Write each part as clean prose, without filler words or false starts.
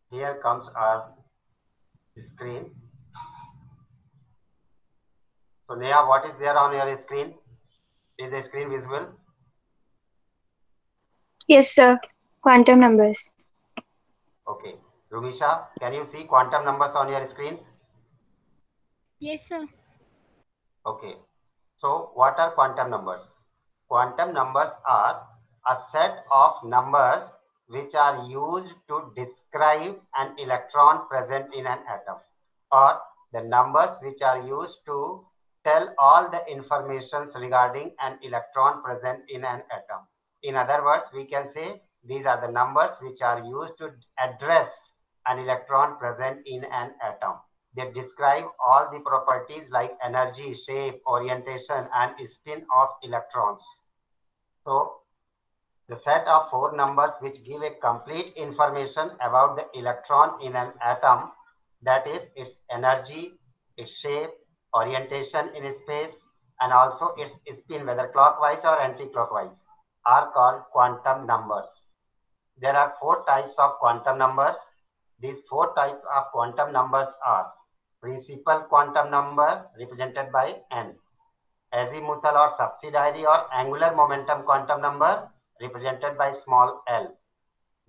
here comes our screen. So Neha, what is there on your screen? Is the screen visible? Yes, sir. Quantum numbers. Okay. Rumisha, can you see quantum numbers on your screen? Yes, sir. Okay. So what are quantum numbers? Quantum numbers are a set of numbers which are used to describe an electron present in an atom, or the numbers which are used to tell all the informations regarding an electron present in an atom. In other words, we can say these are the numbers which are used to address an electron present in an atom. They describe all the properties like energy, shape, orientation, and spin of electrons. So, the set of four numbers which give a complete information about the electron in an atom, that is its energy, its shape, orientation in space, and also its spin, whether clockwise or anti-clockwise, are called quantum numbers. There are four types of quantum numbers. These four types of quantum numbers are principal quantum number represented by n, azimuthal or subsidiary or angular momentum quantum number represented by small l,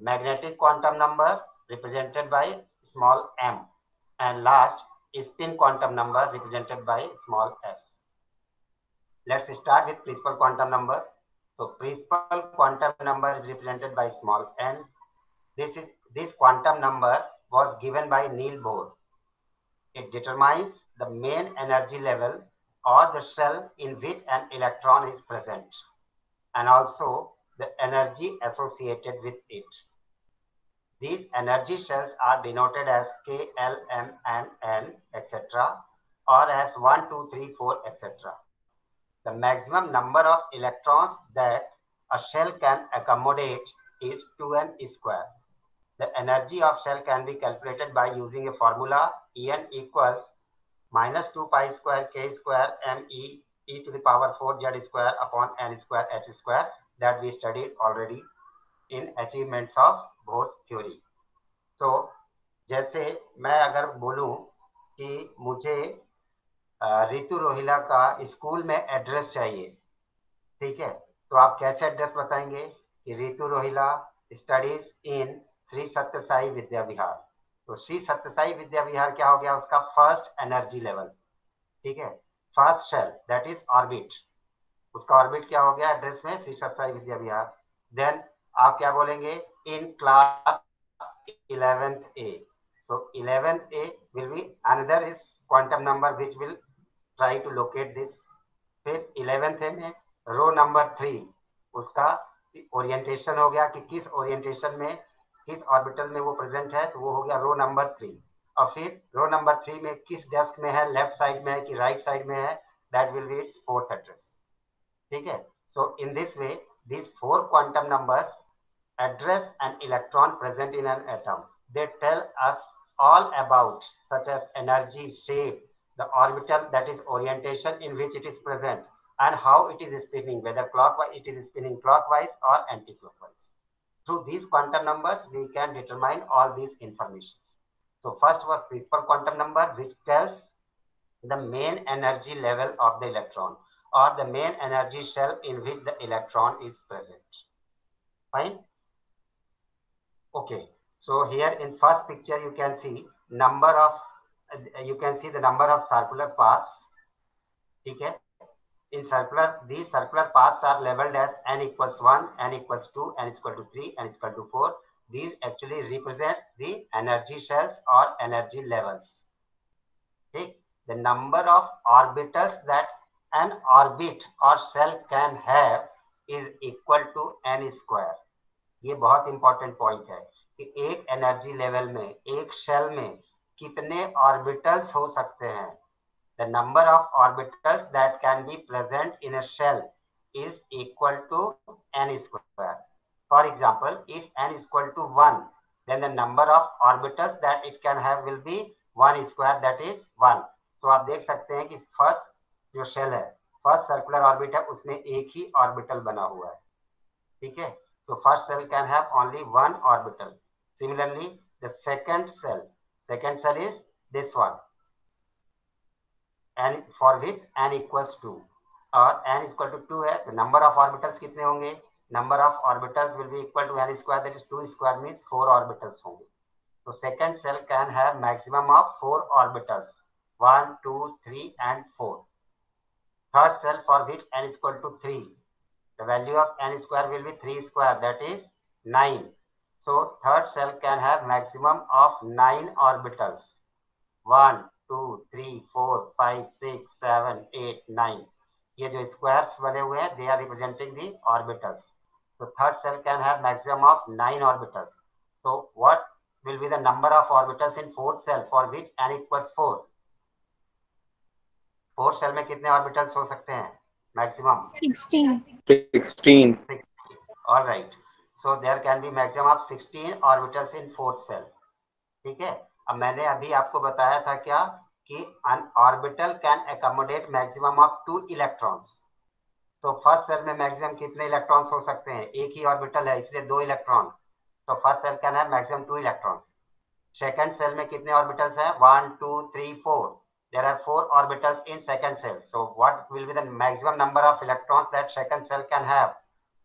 magnetic quantum number represented by small m, and last spin quantum number represented by small s. Let's start with principal quantum number. So principal quantum number is represented by small n. This quantum number was given by Niels Bohr. It determines the main energy level or the shell in which an electron is present, and also the energy associated with it. These energy shells are denoted as K, L, M, and N, etc., or as 1, 2, 3, 4, etc. The maximum number of electrons that a shell can accommodate is 2n square. The energy of shell can be calculated by using a formula En equals minus 2 pi square k square m e to the power 4 z square upon n square h square that we studied already in achievements of Bohr's theory. So जैसे मैं अगर बोलूं कि मुझे रितु रोहिला का school में address चाहिए, ठीक है, तो आप कैसे एड्रेस बताएंगे कि रितु रोहिला स्टडीज इन श्री सत्यसाई विद्या विहार। तो श्री सत्यसाई विद्या विहार क्या हो गया, उसका फर्स्ट एनर्जी लेवल, ठीक है, first shell that is orbit, उसका ऑर्बिट क्या हो गया एड्रेस में, श्री सत्यसाई विद्या विहार। देन आप क्या बोलेंगे, in class 11th A, so 11th A will be another is quantum number which will try to locate this। फिर 11th A में रो नंबर 3, उसका ओरिएंटेशन हो गया कि किस ओरिएंटेशन में, किस ऑर्बिटल में वो प्रेजेंट है, तो वो हो गया रो नंबर 3। और फिर रो नंबर 3 में किस डेस्क में है, लेफ्ट साइड में है कि राइट साइड में है, that will be its fourth address, ठीक है। So in this way these four quantum numbers address an electron present in an atom. They tell us all about such as energy, shape, the orbital, that is orientation in which it is present, and how it is spinning, whether clockwise, it is spinning clockwise or anti-clockwise. Through these quantum numbers, we can determine all these informations. So first was principal quantum number, which tells the main energy level of the electron or the main energy shell in which the electron is present. Fine. Okay, so here in first picture you can see number of the number of circular paths, ठीक है। In circular, these circular paths are labeled as n equals 1, n equals 2, n is equal to 3, n is equal to 4. These actually represent the energy shells or energy levels. Okay, the number of orbitals that an orbit or shell can have is equal to n square. ये बहुत important point है कि एक energy level में, एक shell में कितने orbitals हो सकते हैं। The number of orbitals that can be present in a shell is equal to n square. For example, if n is equal to 1, then the number of orbitals that it can have will be 1 square, that is 1. So आप देख सकते हैं कि first जो shell है, first circular orbit है, उसमें एक ही ऑर्बिटल बना हुआ है, ठीक है। So first cell can have only one orbital. Similarly, the second cell is this one, n for which n equals 2 और n equal to 2 है तो number of orbitals कितने होंगे? Number of orbitals will be equal to n square, that is 2 square means 4 orbitals होंगे. So second cell can have maximum of 4 orbitals, 1, 2, 3 and 4. Third cell for which n is equal to 3, the value of n square will be 3 square, that is 9. So third cell can have maximum of 9 orbitals, 1, 2, 3, 4, 5, 6, 7, 8, 9. ये जो squares बने हुए हैं, they are representing the orbitals. So third cell can have maximum of 9 orbitals. So what will be the number of orbitals in fourth cell for which n equals 4? Fourth shell में कितने orbitals हो सकते हैं? Maximum 16. All right. So there can be maximum of 16 orbitals in fourth cell. ठीक है. अब मैंने अभी आपको बताया था क्या कि an orbital can accommodate maximum of 2 electrons. तो फर्स्ट सेल में मैक्सिमम कितने इलेक्ट्रॉन्स हो सकते हैं? एक ही ऑर्बिटल है इसलिए 2 इलेक्ट्रॉन. तो first shell can have maximum 2 electrons. Second shell में कितने ऑर्बिटल्स हैं? 1, 2, 3, 4. There are 4 orbitals in second cell. So what will be the maximum number of electrons that second cell can have?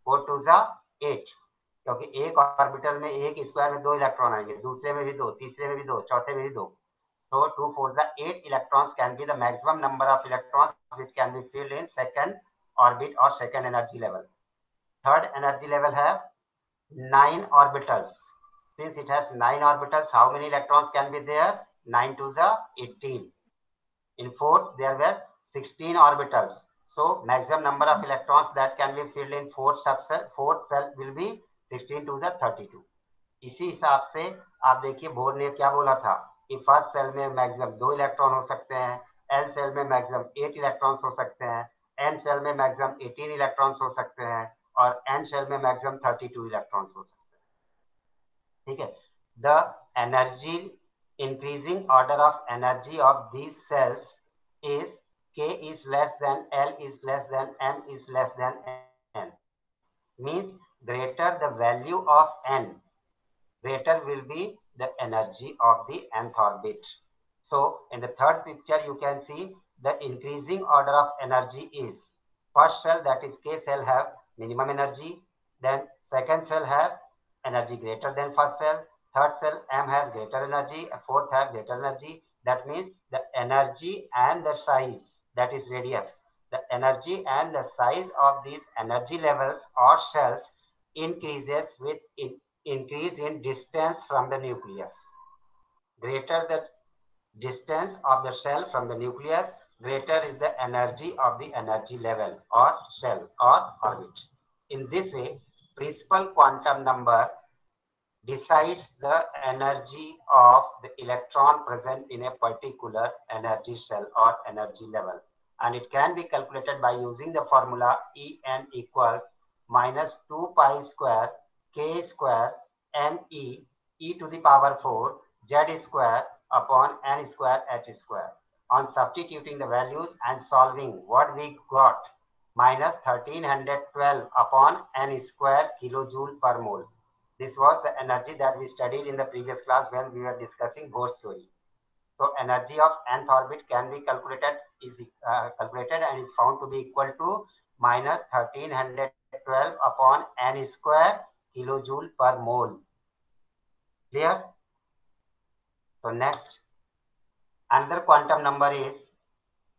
4 to the 8. क्योंकि एक orbital में एक square में 2 electron आएंगे, दूसरे में भी 2, तीसरे में भी 2, चौथे में भी 2. So 2 4 the 8 electrons can be the maximum number of electrons which can be filled in second orbit or second energy level. Third energy level have 9 orbitals. Since it has 9 orbitals, how many electrons can be there? 9 to the 18. In fourth, there were 16 orbitals. So maximum number of electrons that can be filled in fourth cell will be 16 to the 32. इसी हिसाब से आप देखिए bore ने क्या बोला था कि फर्स्ट सेल में मैक्सिमम 2 इलेक्ट्रॉन हो सकते हैं, एल सेल में मैक्सिमम 8 इलेक्ट्रॉन्स हो सकते हैं, एन सेल में मैक्सिमम 18 इलेक्ट्रॉन्स हो सकते हैं और एन सेल में मैक्सिमम 32 इलेक्ट्रॉन्स हो सकते हैं. ठीक है. The energy increasing order of energy of these cells is K is less than L is less than M is less than N. Means greater the value of N, greater will be the energy of the nth orbit. So in the third picture you can see the increasing order of energy is first cell, that is K cell, have minimum energy, then second cell have energy greater than first cell, third cell M has greater energy, and fourth have greater energy. That means the energy and the size, that is radius, the energy and the size of these energy levels or cells increases with increase in distance from the nucleus. Greater the distance of the cell from the nucleus, greater is the energy of the energy level or cell or orbit. In this way, principal quantum number decides the energy of the electron present in a particular energy cell or energy level, and it can be calculated by using the formula En equals minus 2 pi square k square me e to the power 4 z square upon n square h square. On substituting the values and solving, what we got? Minus 1312 upon n square kilojoule per mole. This was the energy that we studied in the previous class when we were discussing Bohr's theory. So energy of nth orbit can be calculated and is found to be equal to minus 1312 upon n square kilojoule per mole. Clear? So next, another quantum number is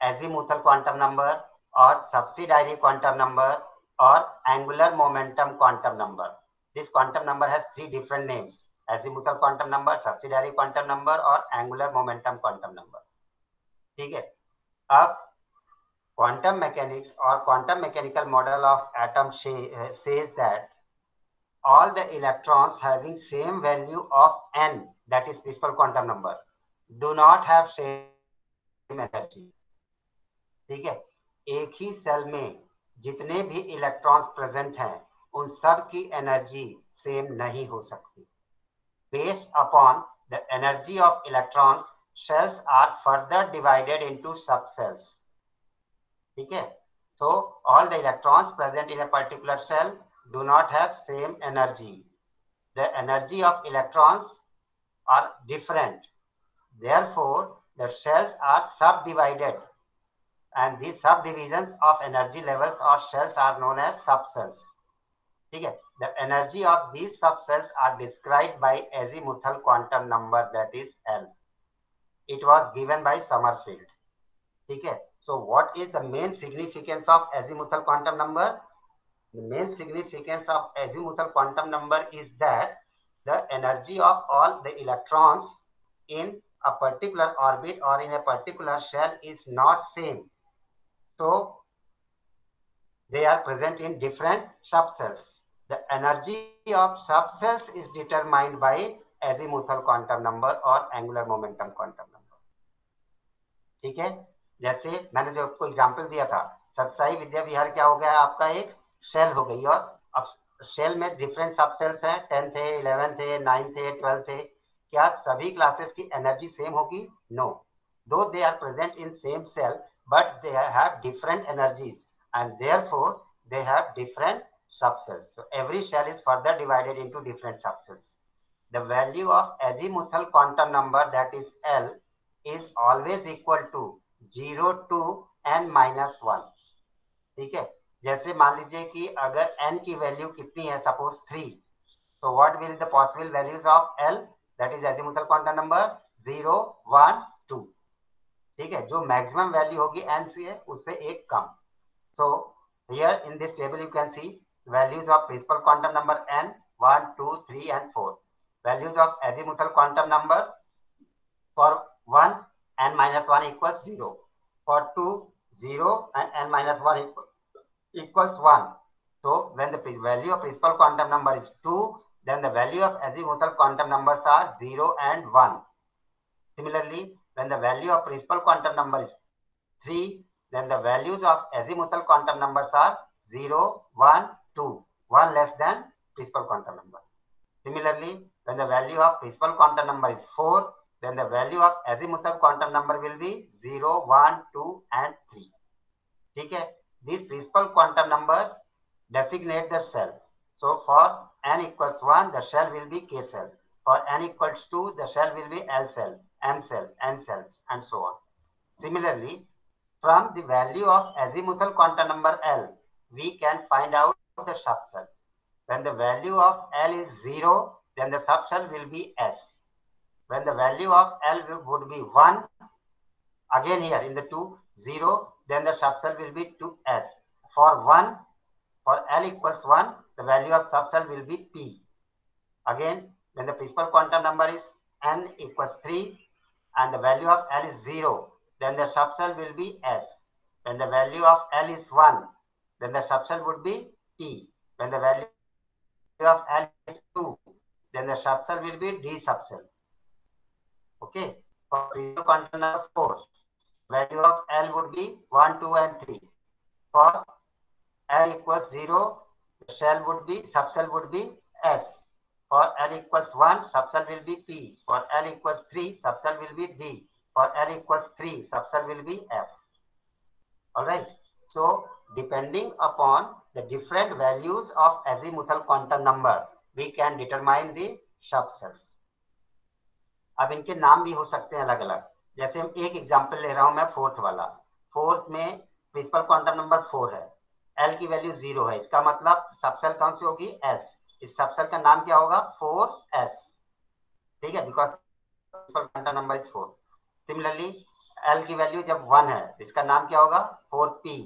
azimuthal quantum number or subsidiary quantum number or angular momentum quantum number. This quantum number has 3 different names: azimuthal quantum number, subsidiary quantum number और angular momentum quantum number. ठीक है. अब quantum mechanics or quantum mechanical model of atom says that all the electrons having same value of n, that is principal quantum number, do not have same energy. ठीक है. एक ही cell में जितने भी electrons present हैं उन सब की एनर्जी सेम नहीं हो सकती. Based upon the energy of electron, cells are further divided into subcells. ठीक है. So all the electrons present in a particular cell do not have same energy. The energy of electrons are different. Therefore, the shells are subdivided, and these subdivisions of energy levels or shells are known as subcells. ठीक है? The energy of these subcells are described by azimuthal quantum number, that is L. It was given by Sommerfeld. ठीक है? So what is the main significance of azimuthal quantum number? The main significance of azimuthal quantum number is that the energy of all the electrons in a particular orbit or in a particular shell is not same. So they are present in different subcells. The energy of subcells is determined by azimuthal quantum number or angular momentum quantum number. ठीक है? जैसे मैंने जो आपको example दिया था, सतसाई विद्या विहार क्या हो गया, आपका एक शेल हो गई, और अब शेल में डिफरेंट सबसेल्स हैं, 10 थे, 11 थे, 9 थे, 12 थे. क्या सभी क्लासेस की एनर्जी सेम होगी? No. Though they are present in same shell, but they have different energies and therefore they have different subcells. So every shell is further divided into different subcells. The value of azimuthal quantum number, that is L, is always equal to 0 to n minus 1. ठीक है? जैसे मान लीजिए कि अगर n की value कितनी है, suppose 3, so what will the possible values of L, that is azimuthal quantum number? 0, 1, 2. ठीक है? जो मैक्सिमम वैल्यू होगी n से उससे एक कम. So here in this table you can see values of principal quantum number n, 1, 2, 3 and 4. Values of azimuthal quantum number: for 1, n minus 1 equals 0. For 2, 0 and n minus 1 equals 1. So when the value of principal quantum number is 2, then the value of azimuthal quantum numbers are 0 and 1. Similarly, when the value of principal quantum number is 3, then the values of azimuthal quantum numbers are 0, 1, 2, 1 less than principal quantum number. Similarly, when the value of principal quantum number is 4, then the value of azimuthal quantum number will be 0, 1, 2 and 3. ठीक है? These principal quantum numbers designate the shell. So for n equals 1, the shell will be K cell. For n equals 2, the shell will be L cell, M cell, N cells and so on. Similarly, from the value of azimuthal quantum number L, we can find out the subcell. When the value of L is 0, then the subcell will be S. When the value of L would be 1, again here in the 2, 0, then the subcell will be 2S. For 1, for L equals 1, the value of subcell will be P. Again, when the principal quantum number is n equals 3 and the value of L is 0, then the subcell will be S. When the value of L is 1, then the subcell would be P. When the value of L is 2, then the subcell will be D subcell. Okay. For principal quantum number 4, value of L would be 1, 2 and 3. For L equals 0, the subcell would be S. For L equals 1, subcell will be P. For L equals 3, subcell will be D. For L equals 3, subcell will be F. Alright. So, depending upon the different values of azimuthal quantum number, we can determine the subcells. अब इनके नाम भी हो सकते हैं अलग अलग. जैसे हम एक एग्जांपल ले रहा हूं मैं, फोर्थ वाला. फोर्थ में प्रिंसिपल क्वांटम नंबर 4 है, L की वैल्यू 0 है, इसका मतलब सबसेल कौन सी होगी? S. इस सबसेल का नाम क्या होगा? 4S. ठीक है, because principal quantum number is 4. Similarly L की वैल्यू जब 1 है, इसका नाम क्या होगा? 4P.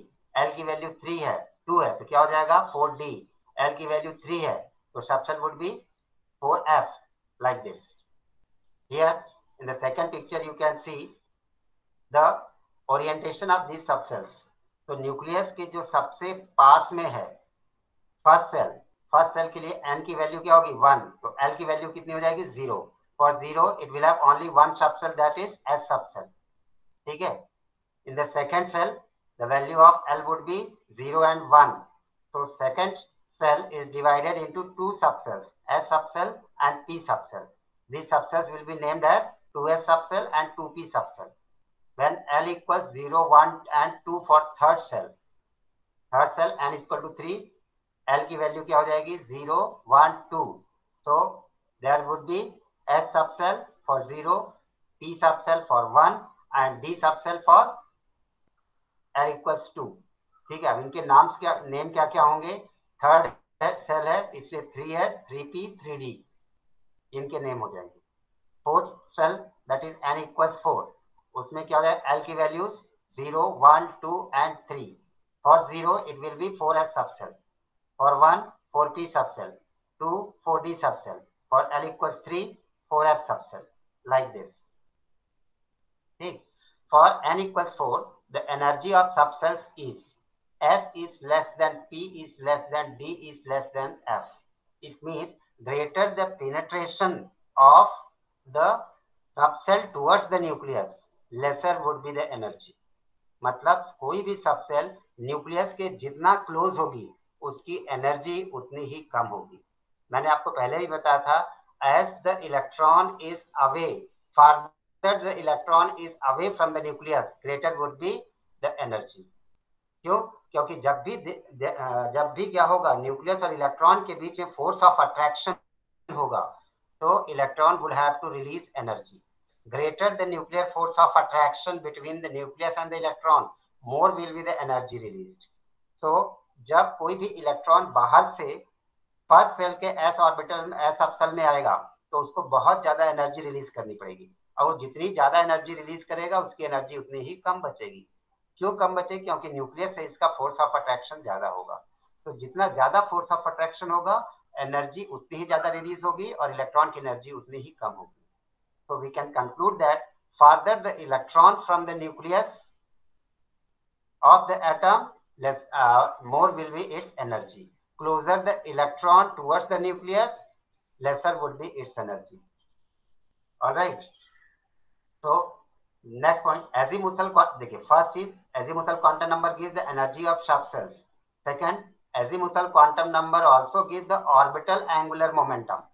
L की वैल्यू 3 है, 2 है, तो क्या हो जाएगा? 4D. L की वैल्यू 3 है, तो subshell would be 4F, like this. Here in the second picture you can see the orientation of these subcells. तो न्यूक्लियस के जो सबसे पास में है फर्स्ट सेल के लिए n की वैल्यू क्या होगी? 1. तो L की वैल्यू कितनी हो जाएगी? 0. For 0 it will have only one subcell, that is S subcell. ठीक है. In the second cell the value of L would be 0 and 1. So second cell is divided into two subcells, S subcell and P subcell. These subcells will be named as 2S subcell and 2P subcell. When L equals 0, 1 and 2 for third cell n is equal to 3, L की value क्या हो जाएगी? 0, 1, 2. So there would be S subcell for 0, P subcell for 1 and D subcell for L equals 2. ठीक है, अब इनके name क्या क्या होंगे? थर्ड सेल है इसलिए 3S 3P 3D इनके नेम हो जाएंगे. Fourth shell that is N equals 4, उसमें क्या हो जाएगा? L की values 0, 1, 2 and 3. For 0 it will be 4S subcell, for 1 4P subcell, 2 4D subcell, for L equals 3 4F subcell, like this. ठीक. For N equals 4, the energy of subcells is S is less than P is less than D is less than F. It means greater the penetration of the subcell towards the nucleus, lesser would be the energy. मतलब कोई भी subshell nucleus के जितना close होगी उसकी energy उतनी ही कम होगी. मैंने आपको पहले ही बताया था, as the electron is away, farther the electron is away from the nucleus, greater would be the energy. क्यों? क्योंकि जब भी क्या होगा, न्यूक्लियस और इलेक्ट्रॉन के बीच में फोर्स ऑफ अट्रैक्शन होगा तो electron would have to release energy. Greater the nuclear force of attraction between the nucleus and the electron, more will be the energy released. So जब कोई भी इलेक्ट्रॉन बाहर से फर्स्ट सेल के s orbital s subshell में आएगा तो उसको बहुत ज्यादा एनर्जी रिलीज करनी पड़ेगी, और जितनी ज्यादा एनर्जी रिलीज करेगा उसकी एनर्जी उतनी ही कम बचेगी. क्यों कम बचेगी? क्योंकि न्यूक्लियस से इसका फोर्स ऑफ अट्रैक्शन ज्यादा होगा. तो जितना ज्यादा फोर्स ऑफ अट्रैक्शन होगा एनर्जी उतनी ही ज्यादा रिलीज होगी और इलेक्ट्रॉन की एनर्जी उतनी ही कम होगी. So we can conclude that farther the electron from the nucleus of the atom, more will be its energy. Closer the electron towards the nucleus, lesser would be its energy. All right. So next point, azimuthal. देखिए, first is azimuthal quantum number gives the energy of subcells. Second, azimuthal quantum number also gives the orbital angular momentum.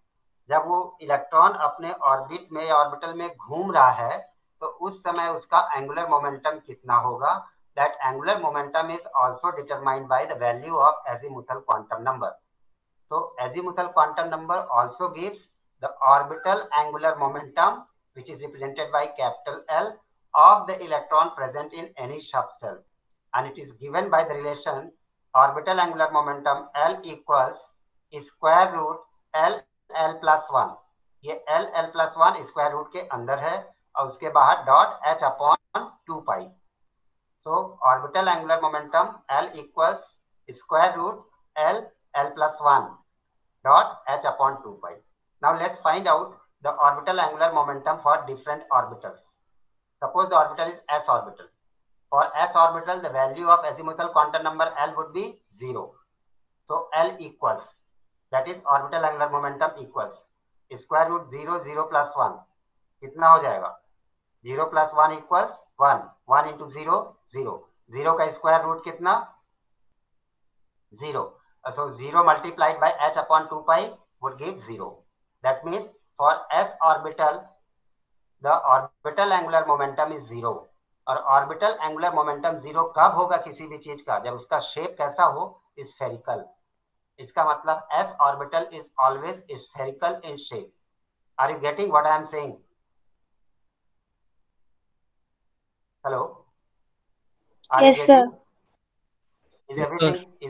जब वो electron अपने orbit में या orbital में घूम रहा है तो उस समय उसका एंगुलर मोमेंटम कितना होगा? That angular momentum is also determined by the value of azimuthal quantum number. So azimuthal quantum number also gives the orbital angular momentum which is represented by capital L of the electron present in any subcell, and it is given by the relation orbital angular momentum L equals square root L L plus 1. ये L L plus 1 square root के अंदर है और उसके बाहर dot H upon 2 pi. So orbital angular momentum L equals square root L L plus 1 dot H upon 2 pi. Now let's find out the orbital angular momentum for different orbitals. Suppose the orbital is S orbital. For S orbital the value of azimuthal quantum number L would be 0. So L equals, that is orbital angular momentum equals square root 0 0 plus 1. कितना हो जाएगा? 0 plus 1 equals 1. 1 into 0 0. 0 का square root कितना? 0. So 0 multiplied by h upon 2 pi would give 0. That means for s orbital the orbital angular momentum is 0. और orbital angular momentum 0 कब होगा किसी भी चीज का? जब उसका शेप कैसा हो? स्फेरिकल. इसका मतलब s orbital is always spherical in shape. Are you getting what I am saying? Hello? Yes, sir. Is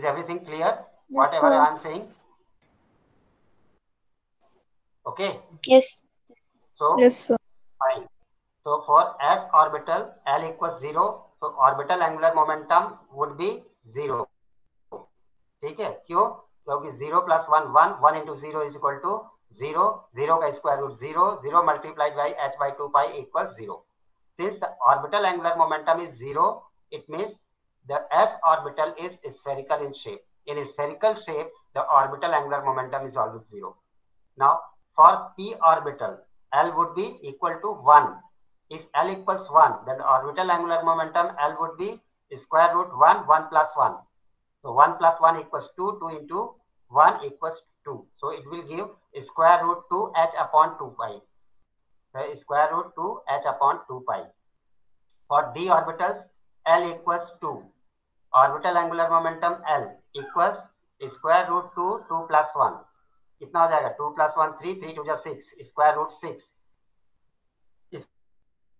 everything clear? Yes, Whatever sir. I am saying? Okay. Yes. So Yes, sir. fine. So for s orbital L equals 0, so orbital angular momentum would be 0. ठीक है? क्यों? क्योंकि 0 plus 1 1. 1 into 0 is equal to 0. 0 का square root 0. 0 multiplied by h by 2 pi equals 0. Since the orbital angular momentum is 0, it means the s orbital is spherical in shape. In spherical shape, the orbital angular momentum is always 0. Now, for p orbital, L would be equal to 1. If L equals 1, then the orbital angular momentum L would be square root 1 1 plus 1. So 1 plus 1 equals 2, 2 into 1 equals 2. So it will give square root 2h upon 2 pi. So square root 2h upon 2 pi. For d orbitals, L equals 2. Orbital angular momentum L equals square root 2, 2 plus 1. कितना हो जाएगा 2 + 1 3, 3 × 2 = 6, square root 6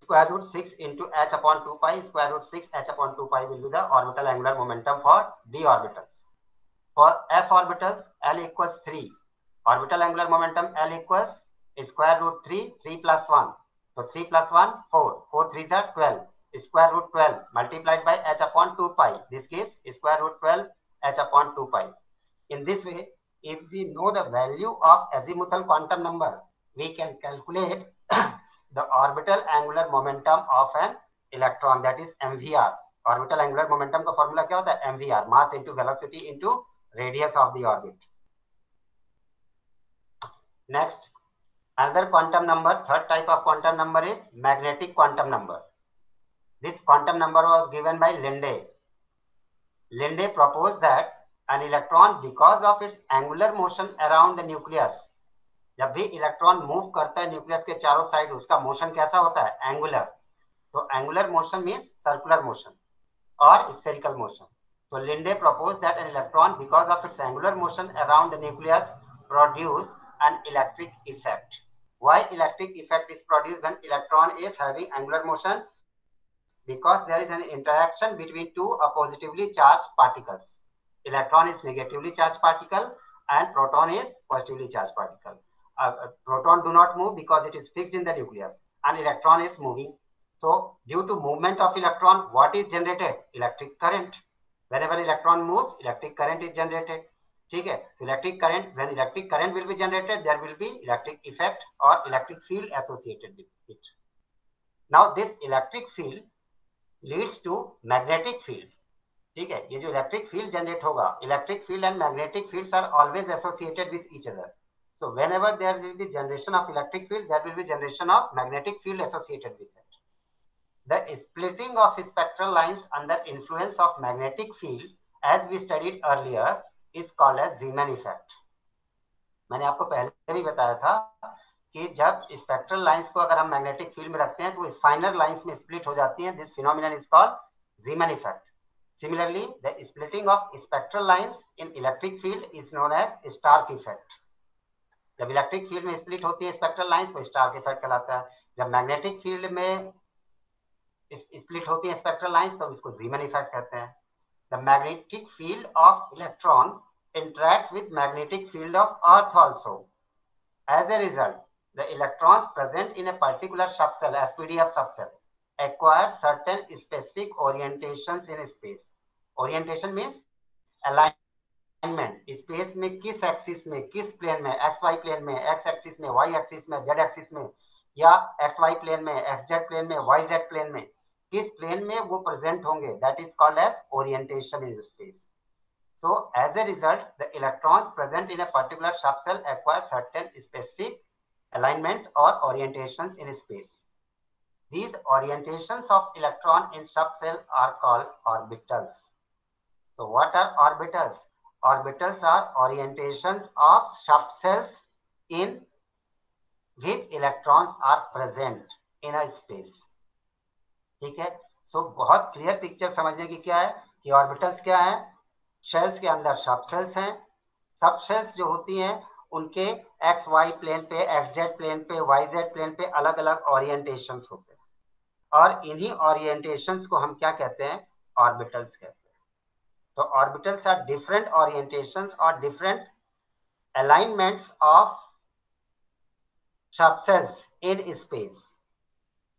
square root 6 into h upon 2 pi, square root 6 h upon 2 pi will be the orbital angular momentum for d orbitals. For f orbitals, L equals 3. Orbital angular momentum L equals square root 3, 3 + 1. So 3 + 1, 4. 4 3s are 12. Square root 12 multiplied by h upon 2 pi. This gives square root 12 h upon 2 pi. In this way, if we know the value of azimuthal quantum number, we can calculate the orbital angular momentum of an electron, that is MVR. Orbital angular momentum का formula क्या होता है? MVR, mass into velocity into radius of the orbit. Next, another quantum number, third type of quantum number is magnetic quantum number. This quantum number was given by Linde. Linde proposed that an electron, because of its angular motion around the nucleus, जब भी electron move करता है nucleus के चारों side, उसका motion कैसा होता है? एंगुलर. तो angular motion means circular motion और spherical motion. So Linde proposed that an electron, because of its angular motion around the nucleus, produce an electric effect. Why electric effect is produced when electron is having angular motion? Because there is an interaction between two positively charged particles. Electron is negatively charged particle and proton is positively charged particle. Proton do not move because it is fixed in the nucleus, and electron is moving. So due to movement of electron, what is generated? Electric current. Whenever electron moves, electric current is generated. ठीक है? So electric current, when electric current will be generated, there will be electric effect or electric field associated with it. Now this electric field leads to magnetic field. ठीक है? ये जो electric field generate होगा, electric field and magnetic fields are always associated with each other. So whenever there will be generation of electric field, there will be generation of magnetic field associated with it. The splitting of spectral lines under influence of magnetic field, as we studied earlier, is called as Zeeman effect. मैंने आपको पहले भी बताया था कि जब spectral lines को अगर हम मैग्नेटिक फील्ड में रखते हैं तो फाइनर लाइंस में स्प्लिट हो जाती हैं. This phenomenon is called Zeeman effect. Similarly, the splitting of spectral lines in electric field is known as Stark effect. जब इलेक्ट्रिक फील्ड में स्प्लिट होती है स्पेक्ट्रल लाइंस तो स्टार्क इफेक्ट कहलाता है. जब मैग्नेटिक फील्ड में स्प्लिट होती है स्पेक्ट्रल लाइंस तो इसको Zeeman इफेक्ट कहते हैं. The magnetic field of electron interacts with magnetic field of earth also. As a result, the electrons present in a particular subcell, SPDF subcell, acquire certain specific orientations in space. Orientation means alignment. Space में किस axis में, किस plane में, X Y plane में, X axis में, Y axis में, Z axis में, या एक्स वाई प्लेन में, एक्स जेड प्लेन में, वाई जेड प्लेन में, किस प्लेन में वो प्रेजेंट होंगे, that is called as orientation in space. So as a result, the electrons present in a particular subcell acquire certain specific alignments or orientations in space. These orientations of electron in subcell are called orbitals. So what are orbitals? Orbitals are orientations of subcells in which electrons are present in a space. ठीक है? So बहुत clear picture समझने की क्या है कि orbitals क्या है. शेल्स के अंदर सब सेल्स हैं. सब सेल्स जो होती हैं उनके एक्स वाई प्लेन पे, एक्स जेड प्लेन पे, वाई जेड प्लेन पे अलग अलग ओरिएंटेशंस होते हैं और इन्हीं ओरिएंटेशंस को हम क्या कहते हैं? ऑर्बिटल्स कहते हैं. तो ऑर्बिटल्स आर डिफरेंट ओरिएंटेशंस और different alignments of subshells in space.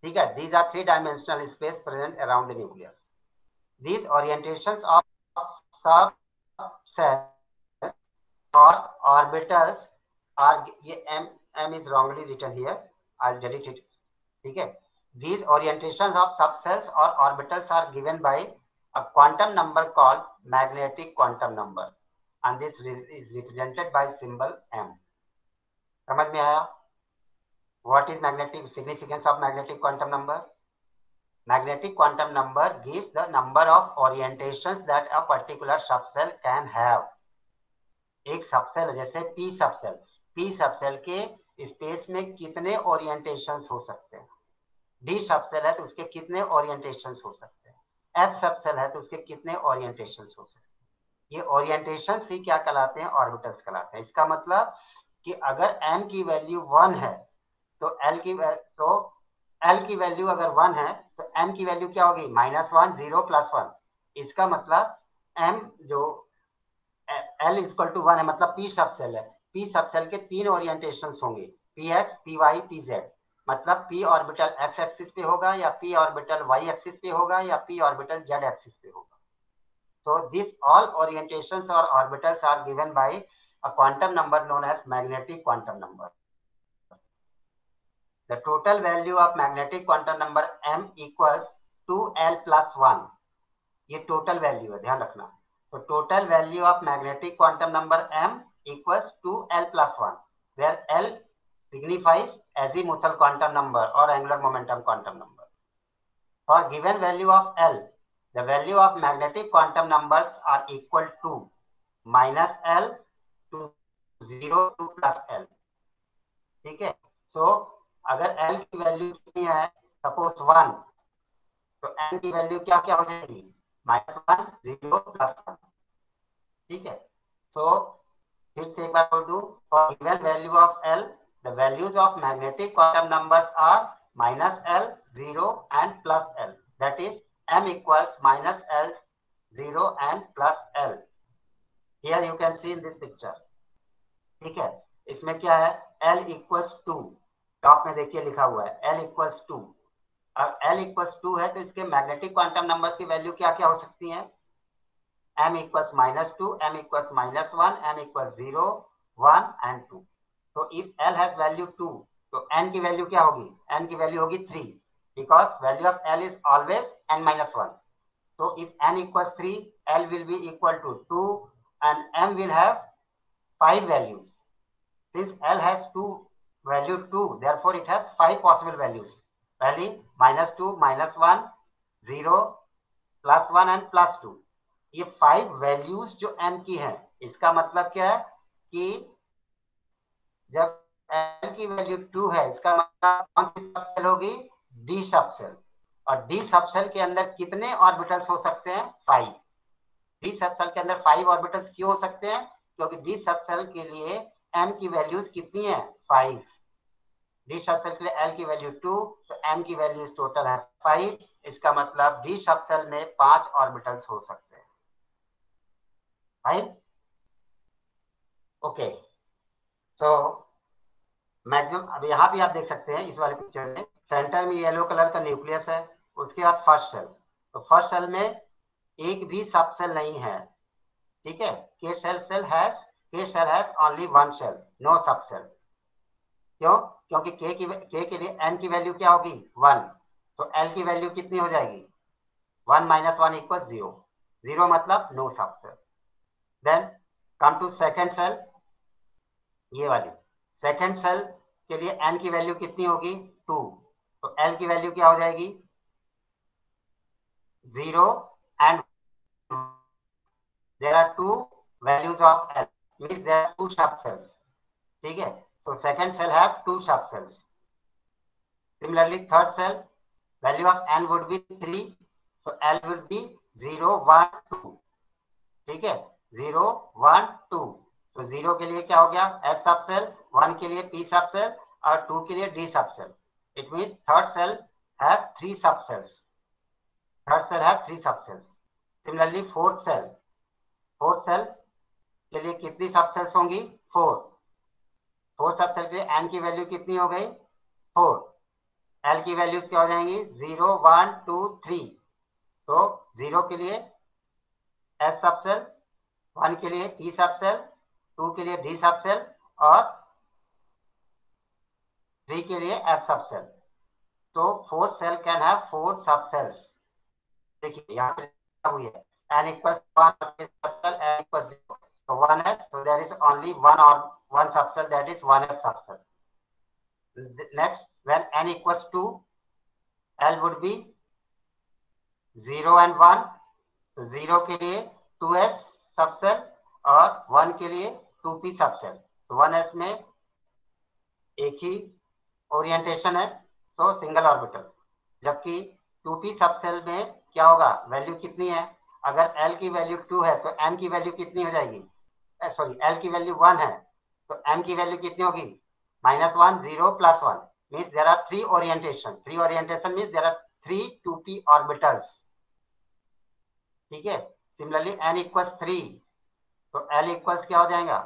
ठीक है? These are 3 dimensional space present around the nucleus. These orientations of subcell or orbitals are, ये m is wrongly written here, I'll delete it. ठीक है? These orientations of subcells or orbitals are given by a quantum number called magnetic quantum number, and this is represented by symbol m. समझ में आया? What is magnetic significance of magnetic quantum number? Magnetic quantum number gives the number of orientations that a particular subcell can have. एक subshell जैसे p subshell के space में कितने orientations हो सकते हैं. d सबसेल है तो उसके कितने ओरिएंटेशंस हो सकते हैं. f सबसेल है तो उसके कितने ओरिएंटेशंस हो सकते हैं. ये ओरिएंटेशंस ही क्या कहलाते हैं? ऑर्बिटल्स कहलाते हैं. इसका मतलब कि अगर m की वैल्यू 1 है तो L की वैल्यू अगर 1 है तो m की वैल्यू क्या होगी? -1, 0, +1। इसका मतलब m जो L इक्वल टू 1 है, मतलब P सब सेल है। P सब सेल के 3 ओरिएंटेशन होंगे, Px, Py, Pz। मतलब P ऑर्बिटल x एक्सिस पे होगा, या P ऑर्बिटल y एक्सिस पे होगा, या P ऑर्बिटल z एक्सिस पे होगा। So this all orientations or orbitals are given by a quantum number known as magnetic quantum number. The total value of magnetic quantum number m equals 2l plus 1. ये total value है, ध्यान रखना। तो total value of magnetic quantum number m equals 2l plus 1, where l signifies azimuthal quantum number or angular momentum quantum number. For given value of l, the value of magnetic quantum numbers are equal to -l to 0 to +l। ठीक है। सो अगर l की value कितनी है, suppose 1, तो n की value क्या क्या हो जाएगी? -1, 0, +1। ठीक है। सो फिर से एक बार बोल दूं, for given value of l, the values of magnetic quantum numbers are -l, 0 and +l। That is m equals -l, 0 and +l। Here you can see in this picture। ठीक है। इसमें क्या है? l equals 2, टॉप में देखिए लिखा हुआ है l equals 2। अब l equals 2 है तो इसके मैग्नेटिक क्वांटम नंबर की वैल्यू क्या क्या हो सकती है? m equals -2, m equals -1, m equals 0, 1 and 2। So if l has value 2, तो n की वैल्यू क्या होगी? n की वैल्यू होगी 3, because value of l is always n-1। So if n equals 3, l will be equal to 2 and m will have 5 values। Since l has value 2, therefore it has 5 possible values। पहली -2, -1, 0, +1 and +2। ये 5 values जो m की हैं, इसका मतलब क्या है कि जब l की वैल्यू 2 है, इसका मतलब कौन सी सबसेल होगी? d subshell. और d सबसेल के अंदर कितने ऑर्बिटल्स हो सकते हैं? 5। d सबसेल के अंदर 5 ऑर्बिटल्स क्यों हो सकते हैं? क्योंकि d सबसेल के लिए m की वैल्यूज कितनी है? 5। d सबसेल के लिए l की वैल्यू 2, तो m की वैल्यूज टोटल है 5। इसका मतलब d सबसेल में 5 ऑर्बिटल्स हो सकते हैं। राइट? ओके। तो मैक्सिमम अब यहाँ भी आप देख सकते हैं इस वाले पिक्चर में, सेंटर में येलो कलर का न्यूक्लियस है, उसके बाद फर्स्ट सेल। तो फर्स्ट सेल में एक भी सब सेल नहीं है। ठीक है। K shell has only 1 shell, no subshell. क्यों? क्योंकि के के लिए n की वैल्यू क्या होगी? 1। तो l की वैल्यू कितनी हो जाएगी? 1 - 1 = 0। 0 मतलब no subshell. Then come to second shell, ये वाली सेकेंड सेल के लिए n की वैल्यू कितनी होगी? 2। तो l की वैल्यू क्या हो जाएगी? 0 and there are 2 values of l, means there are 2 subcells। ठीक है। So second cell have 2 subcells। Similarly third cell value of n would be 3, so l would be 0, 1, 2। ठीक है। 0, 1, 2। तो 0 के लिए क्या हो गया? S सबसेल, 1 के लिए P सबसेल और 2 के लिए D subshell. It means third cell have 3 subcells। Third cell have 3 subcells। Similarly fourth cell के लिए कितनी सबसेल्स होंगी? 4। फोर्थ सबसेल के लिए n की वैल्यू कितनी हो गई? 4। l की वैल्यूज क्या हो जाएंगी? 0, 1, 2, 3। तो 0 के लिए S सबसेल, 1 के लिए P सबसेल, 2 के लिए D सबसेल और 3 के लिए F सबसेल। तो fourth shell can have 4 subshells. देखिए यहाँ पे हुई है n equals 1 subcell, n equals 0, so 1s, so there is only one subcell, that is 1s subcell। Next, when n equals 2, l would be 0 and 1। तो 0 के लिए 2s subshell और 1 के लिए 2p सबसेल। तो 1s में एक ही ओरिएंटेशन है, तो सिंगल ऑर्बिटल। जबकि 2p सबसेल में क्या होगा? वैल्यू कितनी है? अगर l की वैल्यू 2 है तो m की वैल्यू कितनी हो जाएगी? सॉरी, l की वैल्यू 1 है तो m की वैल्यू कितनी होगी -1 0 +1 means there are 3 orientation means there are 3 2p orbitals. ठीक है, सिमिलरली n इक्वल्स 3 तो l इक्वल्स क्या हो जाएगा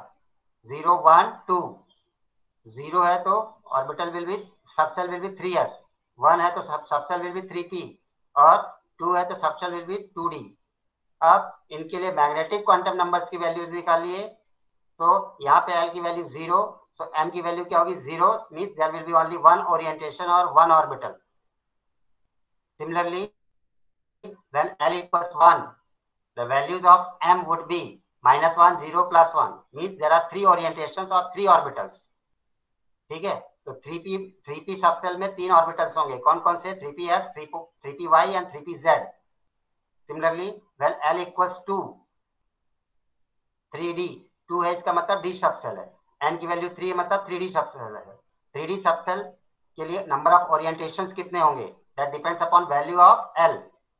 0 1 2। 0 है तो orbital will be subshell will be 3s, 1 है तो सबसेल विल बी 3p और 2 है तो सबसेल विल बी 2d। अब इनके लिए मैग्नेटिक क्वांटम नंबर्स की वैल्यू निकालिए। तो यहाँ पे l की वैल्यू 0 तो m की वैल्यू क्या होगी 0 means there will be only one orientation और one orbital. Similarly when l equals 1 the values of m would be -1 0 +1 means there are 3 orientations or 3 orbitals। ठीक है, तो 3p सबसेल में 3 ऑर्बिटल्स होंगे। कौन कौन से 3ps 3py and 3pz। Similarly when l equals 2 3d 2 है इसका मतलब d सबसेल है, n की वैल्यू 3 मतलब 3d सबसेल है। 3d सबसेल के लिए नंबर ऑफ ओरिएंटेशंस कितने होंगे that depends upon value of l।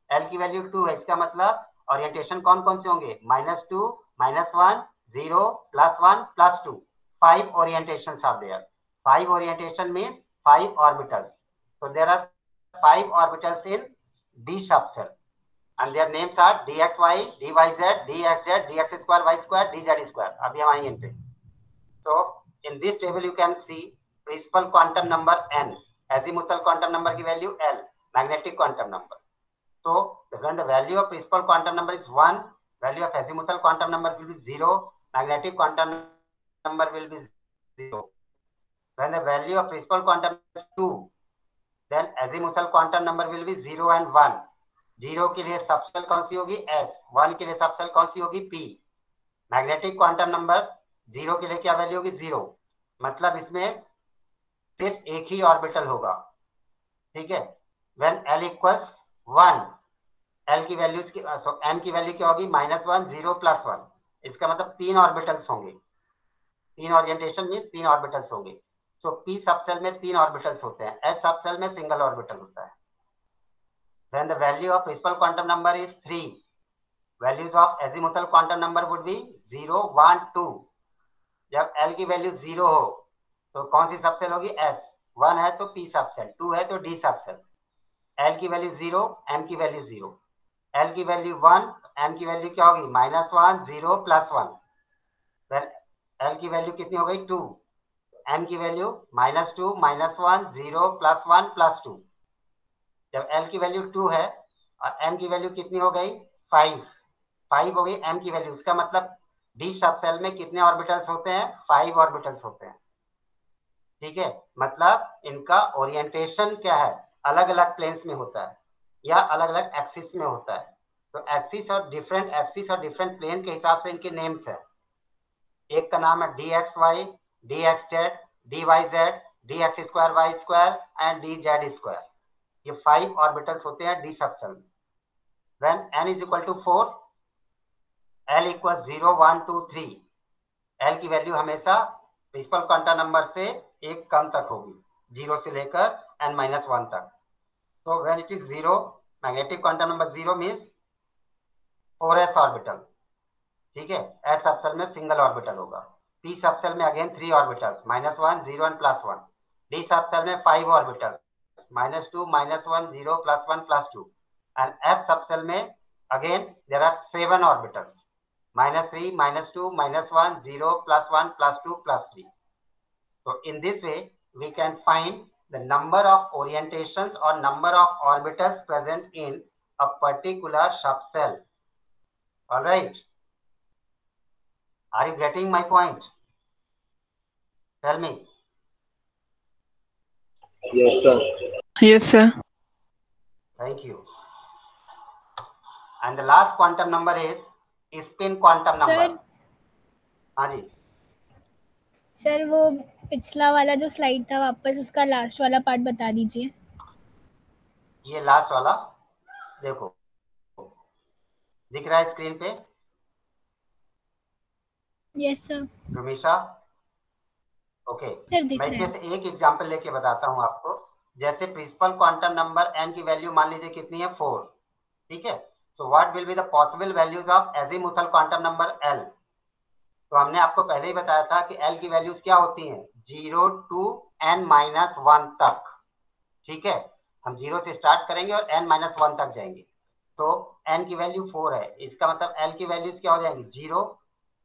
l की वैल्यू 2 है इसका मतलब ओरिएंटेशन कौन कौन से होंगे -2 -1 0 +1 +2 5 orientations are there। 5 orientation means 5 orbitals, so there are 5 orbitals in d subcell and their names are dxy dyz dxz dx square y square dz square। अभी हम आएंगे इन पे। so in this table you can see principal quantum number n, azimuthal quantum number की value l, magnetic quantum number। so when the value of principal quantum number is 1, value of azimuthal quantum number will be 0, magnetic quantum number will be 0। when the value of principal quantum is 2, then azimuthal quantum number will be 0 and 1। 0 के लिए subshell कौन सी होगी s, 1 के लिए subshell कौन सी होगी p। Magnetic quantum number 0 के लिए क्या वैल्यू होगी 0, मतलब इसमें सिर्फ एक ही ऑर्बिटल होगा। ठीक है, when l equals 1 l की वैल्यू m की वैल्यू क्या होगी -1 0 +1 इसका मतलब 3 ऑर्बिटल्स होंगे। 3 ओरिएंटेशन मींस 3 ऑर्बिटल्स होंगे। सो p सबसेल में 3 ऑर्बिटल्स होते हैं, h सबसेल में सिंगल ऑर्बिटल होता है। when the value of principal quantum number is 3, values of azimuthal quantum number would be 0 1 2। जब l की वैल्यू 0 हो तो कौन सी सबसेल होगी s, 1 है तो p सबसेल, 2 है तो d सबसेल। l की वैल्यू 0 m की वैल्यू 0, l की वैल्यू 1 m की वैल्यू क्या होगी -1 0 +1। l की वैल्यू कितनी हो गई 2, m की वैल्यू -2 -1 0 +1 +2। जब l की वैल्यू 2 है और m की वैल्यू कितनी हो गई 5 हो गई m की वैल्यू, इसका मतलब d सबसेल में कितने ऑर्बिटल्स होते हैं 5 ऑर्बिटल्स होते हैं। ठीक है, मतलब इनका ओरिएंटेशन क्या है अलग अलग प्लेन्स में होता है या अलग अलग एक्सिस में होता है। तो एक्सिस और डिफरेंट प्लेन के हिसाब से इनके नेम्स है। एक का नाम है dxy dxz dyz dx square y square and dz square. ये 5 ऑर्बिटल्स होते हैं d सबसेल में। when n is equal to 4 l equals 0 1 2 3 l की वैल्यू हमेशा प्रिंसिपल क्वांटम नंबर से एक कम तक होगी, 0 से लेकर n-1 तक। so when it is 0 magnetic quantum number 0 means 4s orbital. ठीक है, s सबसेल में सिंगल ऑर्बिटल होगा, p सबसेल में again 3 orbitals -1 0 and +1, d subshell में 5 ऑर्बिटल्स -2 -1 0 +1 +2 and f सबसेल में again there are 7 orbitals -3 -2 -1 0 +1 +2 +3। so in this way we can find the number of orientations or number of orbitals present in a particular subcell। all right, are you getting my point? tell me। Yes sir। Yes, sir. thank you। and the last quantum number is spin quantum number। Sir, हाँ जी, sir वो पिछला वाला जो slide था वापस उसका last वाला part बता दीजिए। ये लास्ट वाला देखो दिख रहा है स्क्रीन पे यस सर। रमेशा? ओके, सर दिख मैं रहा इसमें है। से एक एग्जांपल लेके बताता हूँ आपको। जैसे प्रिंसिपल क्वांटम नंबर n की वैल्यू मान लीजिए कितनी है 4। ठीक है, so what will be the possible values of azimuthal quantum number l? तो हमने आपको पहले ही बताया था कि L की वैल्यूज क्या होती हैं, 0 to n-1 तक। ठीक है, हम 0 से स्टार्ट करेंगे और n-1 तक जाएंगे। तो n की वैल्यू 4 है, इसका मतलब L की वैल्यूज क्या हो जाएंगी, 0,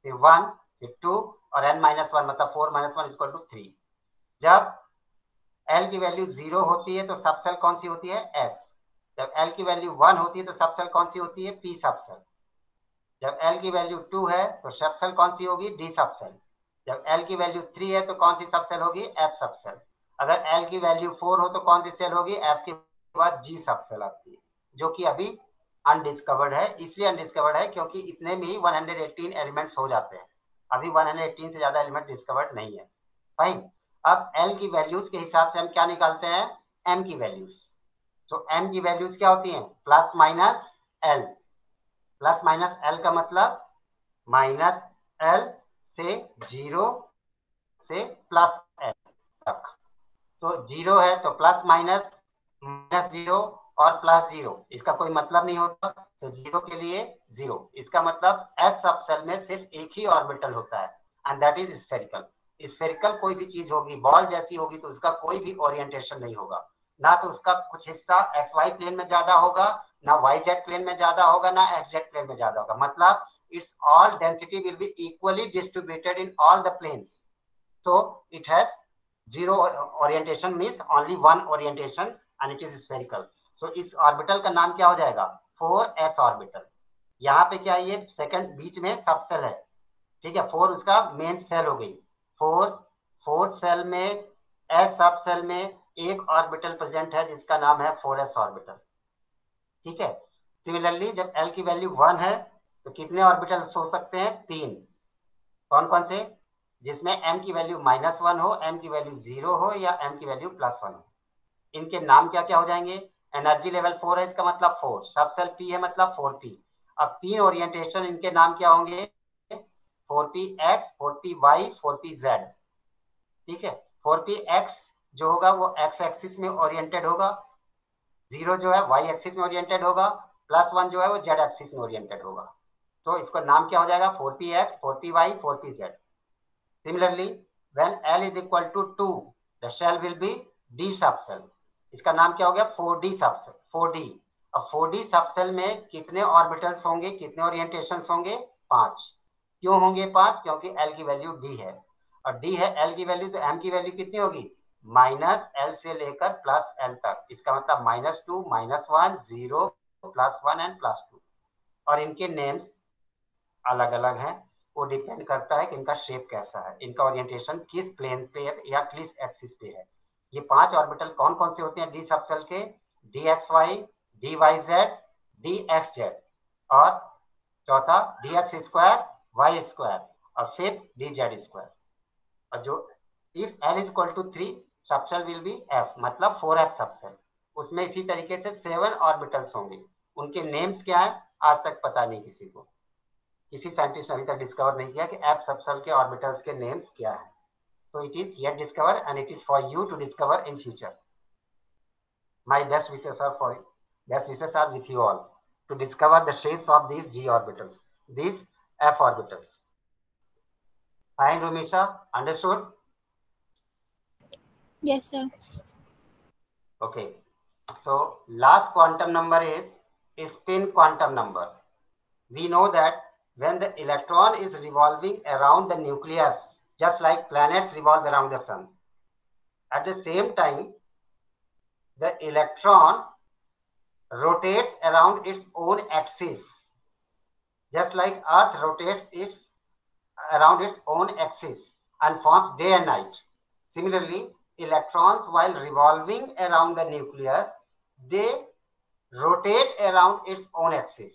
फिर 1, फिर 2 और n-1 मतलब 4 - 1 = 3। जब L की वैल्यू 0 होती है तो सबसेल कौन सी होती है, S। जब L की वैल्यू 1 होती है तो सबसेल कौन सी होती है, P सबसेल। जब L की वैल्यू 2 है तो सबसेल कौन सी होगी, D सबसेल। जब L की वैल्यू 3 है तो कौन सी सबसेल होगी, F सबसेल। अगर L की वैल्यू 4 हो तो कौन सी सेल होगी, F के बाद G सबसेल आती है, जो कि अभी अनडिस्कवर्ड है। इसलिए अनडिस्कवर्ड है क्योंकि इतने में ही 118 एलिमेंट्स हो जाते हैं, अभी 118 से ज्यादा एलिमेंट डिस्कवर्ड नहीं है। फाइन। अब L की वैल्यूज के हिसाब से हम क्या निकालते हैं, M की वैल्यूज। तो M की वैल्यूज क्या होती हैं, plus minus L। Plus minus L का मतलब माइनस L से 0 से प्लस L तक। तो 0 है तो प्लस माइनस, माइनस 0 और प्लस 0, इसका कोई मतलब नहीं होता। तो 0 के लिए 0, इसका मतलब S सबसेल में सिर्फ एक ही ऑर्बिटल होता है, and that is spherical. Spherical कोई भी चीज होगी, बॉल जैसी होगी, तो उसका कोई भी ओरिएंटेशन नहीं होगा, ना तो उसका कुछ हिस्सा XY प्लेन में ज्यादा होगा, ना YZ प्लेन में ज्यादा होगा, ना XZ प्लेन में ज्यादा होगा। मतलब its all density will be equally distributed in all the planes, so it has zero orientation, means only one orientation and it is spherical. So इस ऑर्बिटल का नाम क्या हो जाएगा, 4s ऑर्बिटल। यहाँ पे क्या है, ये सेकंड बीच में सबसेल है, ठीक है, 4 उसका मेन सेल हो गई। 4 सेल में S सब सेल में एक ऑर्बिटल प्रेजेंट है जिसका नाम है 4s ऑर्बिटल। ठीक है। सिमिलरली जब L की वैल्यू 1 है तो कितने ऑर्बिटल हो सकते हैं, 3। कौन कौन से, जिसमें M की वैल्यू -1 हो, M की वैल्यू 0 हो या M की वैल्यू +1 हो। इनके नाम क्या क्या हो जाएंगे, एनर्जी लेवल 4 है, इसका मतलब 4, सब सेल P है मतलब 4p। अब 3 ओरिएंटेशन, इनके नाम क्या होंगे, 4px, 4py, 4pz। ठीक है, 4px जो होगा वो x एक्सिस में ओरिएंटेड होगा, 0 जो है y एक्सिस में ओरिएंटेड होगा, +1 जो है वो z एक्सिस में ओरिएंटेड होगा। तो इसका नाम क्या हो जाएगा, 4px, 4py, 4pz। Similarly, when L is equal to 2, the shell will be D subcell। इसका नाम क्या हो गया, 4D सबसेल, 4D। अब 4D सबसेल में कितने ऑर्बिटल्स होंगे, कितने ओरिएंटेशंस होंगे, 5। क्यों होंगे 5, क्योंकि L की वैल्यू D है, और D है L की वैल्यू, तो M की वैल्यू कितनी होगी, -L से लेकर +L तक। इसका मतलब -2, -1, 0, +1 एंड +2। और इनके नेम्स अलग अलग हैं, वो डिपेंड करता है कि इनका शेप कैसा है, इनका ओरिएंटेशन किस प्लेन पे या किस एक्सिस पे है। ये 5 ऑर्बिटल कौन कौन से होते हैं डी सबसेल के, DXY, DYZ, DXZ, और चौथा DX2, Y2, और फिर DZ2। और जो if L is equal to 3, subshell will be F, मतलब 4F सबसेल। उसमें इसी तरीके से 7 ऑर्बिटल्स होंगे, उनके नेम्स क्या है आज तक पता नहीं किसी को, किसी साइंटिस्ट ने अभी तक डिस्कवर नहीं किया कि एफ सबसेल के ऑर्बिटल्स के नेम्स क्या है। So it is yet discovered and it is for you to discover in future. My best wishes are with you all to discover the shapes of these G orbitals, these F orbitals. Fine, Rumisha, understood? Yes, sir. Okay. So last quantum number is spin quantum number. We know that when the electron is revolving around the nucleus, just like planets revolve around the sun, at the same time, the electron rotates around its own axis, just like Earth rotates around its own axis and forms day and night. Similarly, electrons, while revolving around the nucleus, they rotate around its own axis.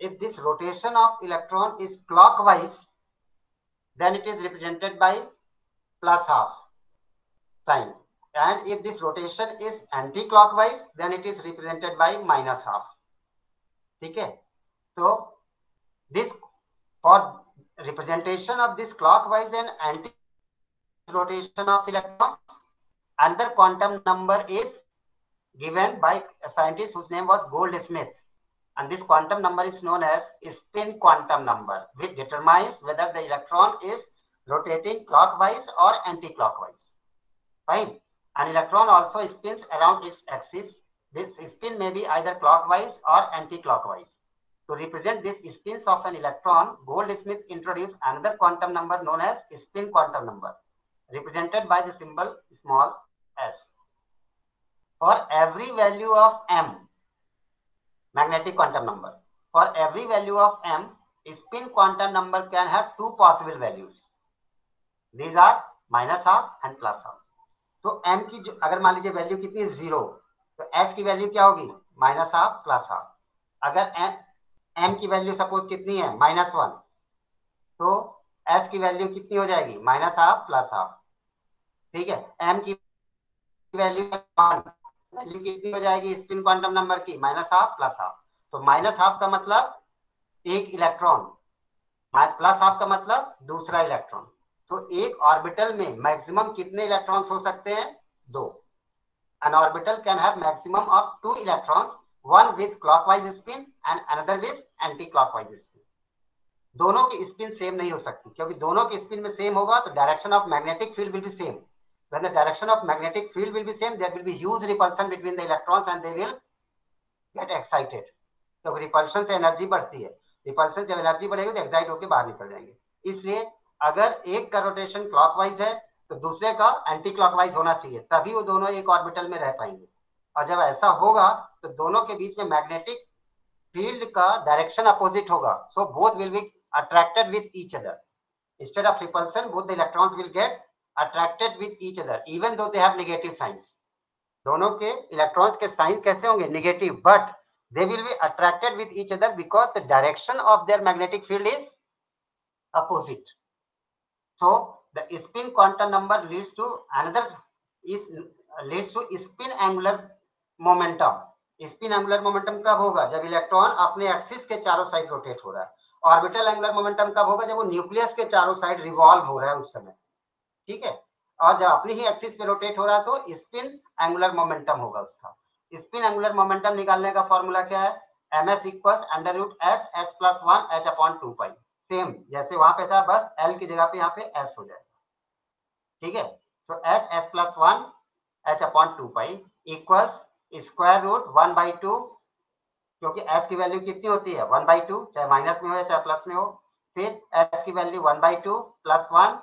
If this rotation of electron is clockwise, then it is represented by +½ sign. And if this rotation is anti-clockwise, then it is represented by -½ ठीक है। So this, for representation of this clockwise and anti rotation of electrons, another quantum number is given by a scientist whose name was Goldsmith. and this quantum number is known as spin quantum number, which determines whether the electron is rotating clockwise or anti-clockwise. Fine. An electron also spins around its axis. This spin may be either clockwise or anti-clockwise. To represent these spins of an electron, Goldsmith introduced another quantum number known as spin quantum number, represented by the symbol small s. For every value of m, magnetic quantum number, for every value of m, spin quantum number can have two possible values. These are -12 and +12. तो m की अगर मान लीजिए value कितनी है 0, तो s की value क्या होगी -12 +12. अगर m की वैल्यू सपोज कितनी है -1, तो s की वैल्यू कितनी हो जाएगी -12 +12. ठीक है, m की वैल्यू कितनी हो जाएगी स्पिन क्वांटम नंबर की -12 +12. तो -12 का मतलब एक इलेक्ट्रॉन, +12 का मतलब दूसरा इलेक्ट्रॉन. तो एक ऑर्बिटल में मैक्सिमम कितने इलेक्ट्रॉन्स हो सकते हैं 2. An orbital can have maximum of 2 electrons, one with clockwise spin and another with anti-clockwise spin. दोनों की स्पिन सेम नहीं हो सकती, क्योंकि दोनों की स्पिन में सेम होगा तो direction of magnetic field will be same. When the direction of magnetic field will be same, there will be huge repulsion between the electrons and they will get excited. तो repulsion से energy बढ़ती है, repulsion जब energy बढ़ेगी तो excite होकर बाहर निकल जाएंगे. इसलिए अगर एक का रोटेशन क्लॉकवाइज है तो दूसरे का एंटी क्लॉकवाइज होना चाहिए, तभी वो दोनों एक ऑर्बिटल में रह पाएंगे. और जब ऐसा होगा तो दोनों के बीच में मैग्नेटिक फील्ड का डायरेक्शन अपोजिट होगा. So both will be attracted with each other. Instead of repulsion, both the electrons will get attracted with each other even though they have negative signs. दोनों के इलेक्ट्रॉन्स के sign कैसे होंगे negative, but they will be attracted with each other because the direction of their magnetic field is opposite. So the spin quantum number leads to spin angular momentum. Spin angular momentum कब होगा जब electron अपने axis के चारों side rotate हो रहा है. Orbital angular momentum कब होगा जब वो न्यूक्लियस के चारों साइड रिवॉल्व हो रहा है उस समय. ठीक है, और जब अपनी ही एक्सिस पे रोटेट हो रहा है तो स्पिन एंगुलर मोमेंटम होगा उसका. स्पिन एंगुलर मोमेंटम निकालने का फॉर्मूला क्या है, ms equals √s s + 1 h/2π. Same जैसे वहां पे था, बस l की जगह पे यहाँ पे s हो जाएगा. ठीक है, तो s + 1 h/2π इक्वल्स √1/2, क्योंकि s की वैल्यू कितनी होती है 1/2, चाहे माइनस में हो या चाहे प्लस में हो. फिर s की value 1/2 + 1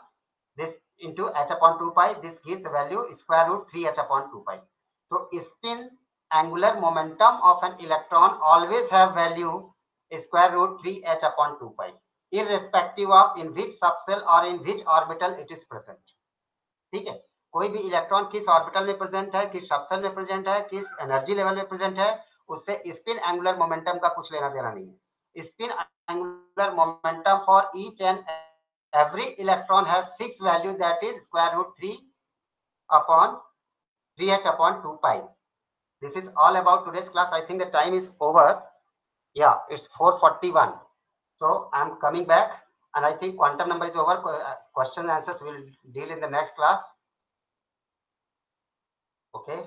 this into h/2π, this gives the value √3 h/2π. So spin angular momentum of an electron always have value √3 h/2π, irrespective of in which subcell or in which orbital it is present. ठीक है, कोई भी electron किस orbital में present है, किस subshell में present है, किस एनर्जी लेवल में प्रेजेंट है, उससे स्पिन एंगुलर मोमेंटम का कुछ लेना देना नहीं है. Spin angular momentum for each and every electron has fixed value, that is √3 upon 3h/2π. This is all about today's class. I think the time is over. Yeah, it's 4:41. So I'm coming back and I think quantum number is over. Question and answers will deal in the next class. Okay.